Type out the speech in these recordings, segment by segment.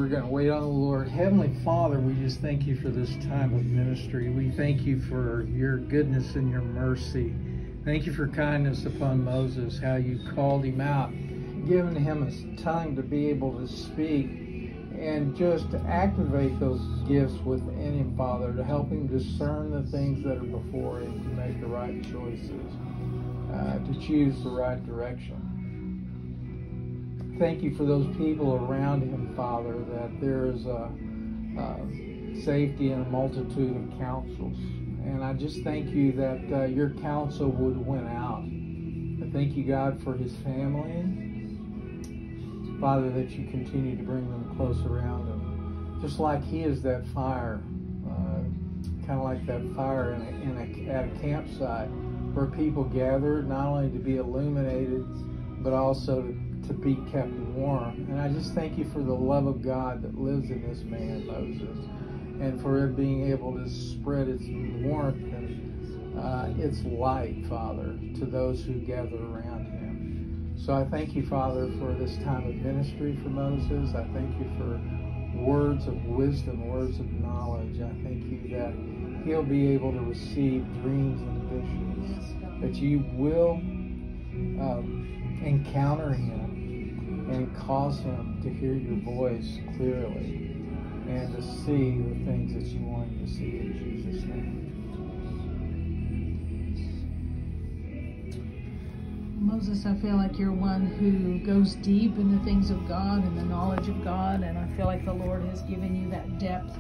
we're going to wait on the Lord. Heavenly Father, we just thank you for this time of ministry. We thank you for your goodness and your mercy. Thank you for kindness upon Moses, how you called him out, given him a tongue to be able to speak, and just to activate those gifts within him, Father, to help him discern the things that are before him, to make the right choices, to choose the right direction. Thank you for those people around him, Father, that there is a safety in a multitude of counsels. And I just thank you that your counsel would win out. I thank you, God, for his family. Father, that you continue to bring them close around him. Just like he is that fire, kind of like that fire at a campsite where people gather not only to be illuminated, but also to be kept warm. And I just thank you for the love of God that lives in this man, Moses, and for it being able to spread its warmth and its light, Father, to those who gather around him. So I thank you, Father, for this time of ministry for Moses. I thank you for words of wisdom, words of knowledge. I thank you that he'll be able to receive dreams and visions, that you will encounter him and cause him to hear your voice clearly and to see the things that you want him to see in Jesus' name. Moses, I feel like you're one who goes deep in the things of God and the knowledge of God, and I feel like the Lord has given you that depth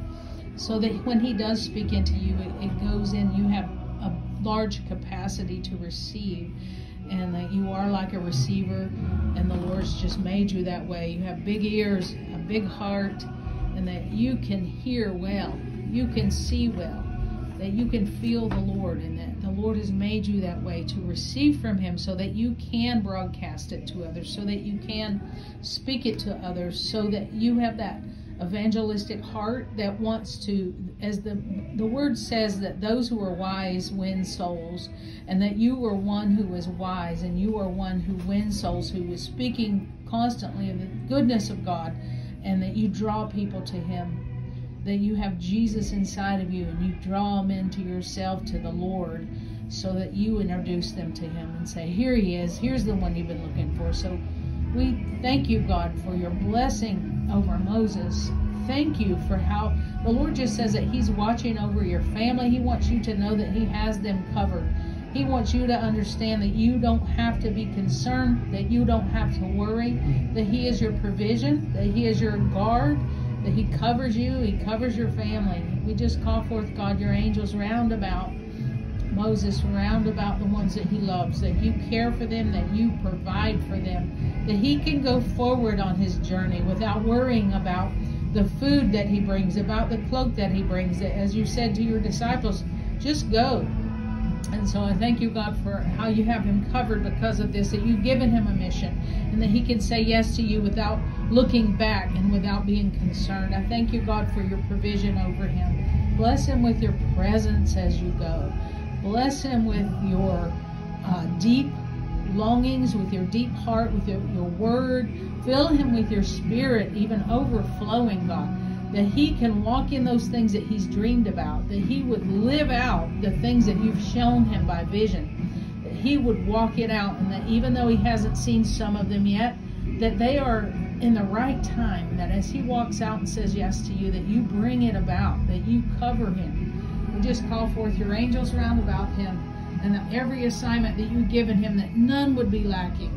so that when he does speak into you, it goes in, you have a large capacity to receive, and that you are like a receiver, and the Lord's just made you that way. You have big ears, a big heart, and that you can hear well, you can see well, that you can feel the Lord, and that the Lord has made you that way to receive from him so that you can broadcast it to others, so that you can speak it to others, so that you have that evangelistic heart that wants to, as the word says, that those who are wise win souls, and that you are one who is wise, and you are one who wins souls, who is speaking constantly of the goodness of God, and that you draw people to him, that you have Jesus inside of you, and you draw them into yourself, to the Lord, so that you introduce them to him and say, here he is, here's the one you've been looking for. So we thank you, God, for your blessing over Moses. Thank you for how the Lord just says that he's watching over your family. He wants you to know that he has them covered. He wants you to understand that you don't have to be concerned, that you don't have to worry, that he is your provision, that he is your guard, that he covers you, he covers your family. We just call forth, God, your angels round about Moses, round about the ones that he loves, that you care for them, that you provide for them, that he can go forward on his journey without worrying about the food that he brings, about the cloak that he brings. As you said to your disciples, just go. And so I thank you, God, for how you have him covered because of this, that you've given him a mission, and that he can say yes to you without looking back and without being concerned. I thank you, God, for your provision over him. Bless him with your presence as you go. Bless him with your deep longings, with your deep heart, with your word. Fill him with your spirit, even overflowing, God, that he can walk in those things that he's dreamed about, that he would live out the things that you've shown him by vision, that he would walk it out, and that even though he hasn't seen some of them yet, that they are in the right time, that as he walks out and says yes to you, that you bring it about, that you cover him. We just call forth your angels round about him, and that every assignment that you've given him, that none would be lacking,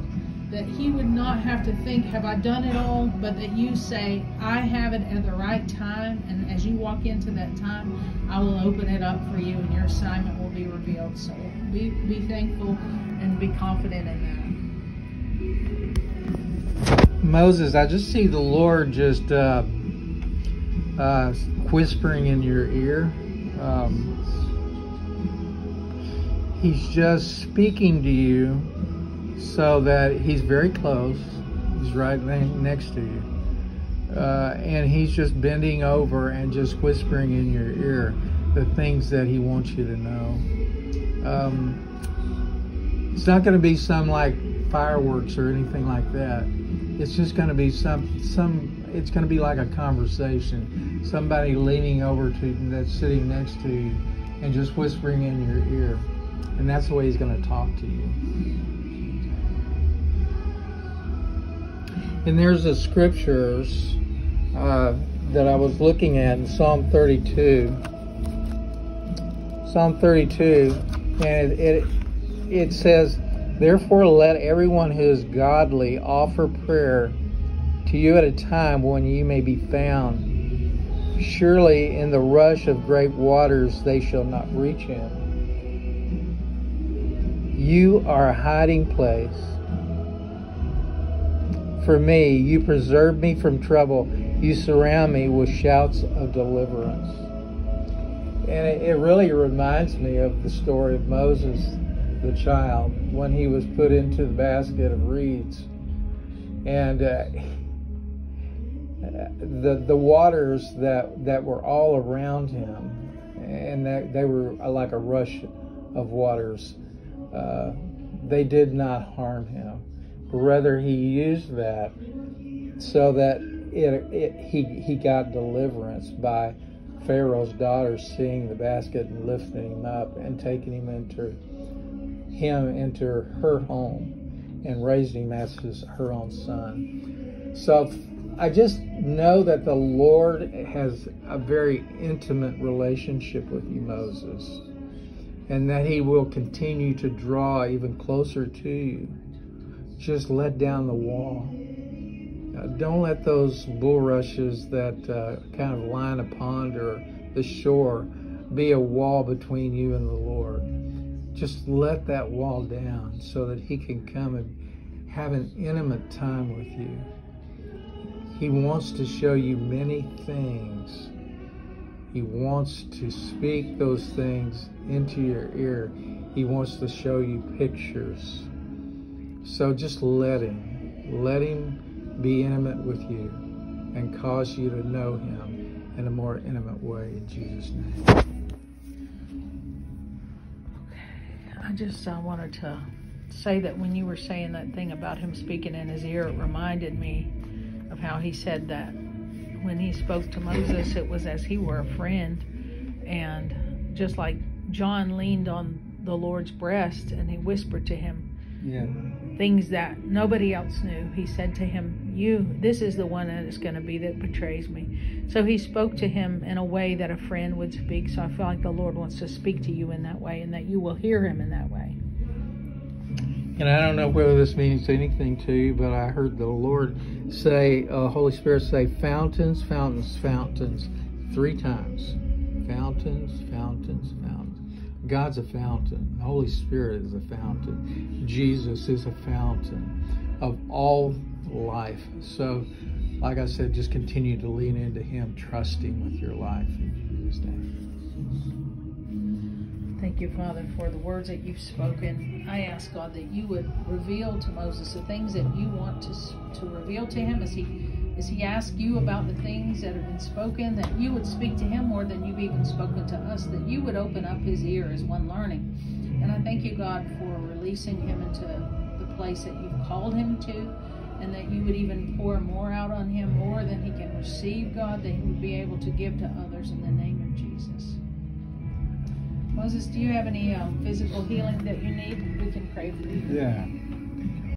that he would not have to think, have I done it all? But that you say, I have it at the right time, and as you walk into that time, I will open it up for you, and your assignment will be revealed. So be thankful and be confident in that. Moses, I just see the Lord just whispering in your ear. He's just speaking to you so that he's very close. He's right next to you. And he's just bending over and just whispering in your ear the things that he wants you to know. It's not going to be some like fireworks or anything like that. It's just going to be it's going to be like a conversation. Somebody leaning over to that's sitting next to you and just whispering in your ear. And that's the way he's going to talk to you. And there's the scriptures that I was looking at in Psalm 32. Psalm 32, and it says, "Therefore let everyone who is godly offer prayer to you at a time when you may be found. Surely in the rush of great waters they shall not reach him. You are a hiding place for me. You preserve me from trouble. You surround me with shouts of deliverance." And it really reminds me of the story of Moses, the child, when he was put into the basket of reeds. And the waters that were all around him, and that they were like a rush of waters, they did not harm him. Rather, he used that so that he got deliverance by Pharaoh's daughter seeing the basket and lifting him up and taking him into her home and raising him as her own son. So I just know that the Lord has a very intimate relationship with you, Moses, and that he will continue to draw even closer to you. Just let down the wall. Don't let those bulrushes that kind of line a pond or the shore be a wall between you and the Lord. Just let that wall down so that he can come and have an intimate time with you. He wants to show you many things. He wants to speak those things into your ear. He wants to show you pictures. So just let him be intimate with you and cause you to know him in a more intimate way, in Jesus' name. I just wanted to say that when you were saying that thing about him speaking in his ear, it reminded me of how he said that when he spoke to Moses, it was as he were a friend. And just like John leaned on the Lord's breast and he whispered to him things that nobody else knew. He said to him, this is the one that is going to be that betrays me. So he spoke to him in a way that a friend would speak. So I feel like the Lord wants to speak to you in that way, and that you will hear him in that way. And I don't know whether this means anything to you, but I heard the Lord say, Holy Spirit say, fountains, fountains, fountains, 3 times. Fountains, fountains, fountains. God's a fountain. The Holy Spirit is a fountain. Jesus is a fountain of all life. So, like I said, just continue to lean into him, trusting with your life in Jesus' name. Thank you, Father, for the words that you've spoken. I ask, God, that you would reveal to Moses the things that you want to reveal to him as he asks you about the things that have been spoken, that you would speak to him more than you've even spoken to us, that you would open up his ear as one learning. And I thank you, God, for releasing him into the place that you've called him to, and that you would even pour more out on him, more than he can receive, God, that he would be able to give to others in the name of Jesus. Moses, do you have any physical healing that you need? We can pray for you. Yeah.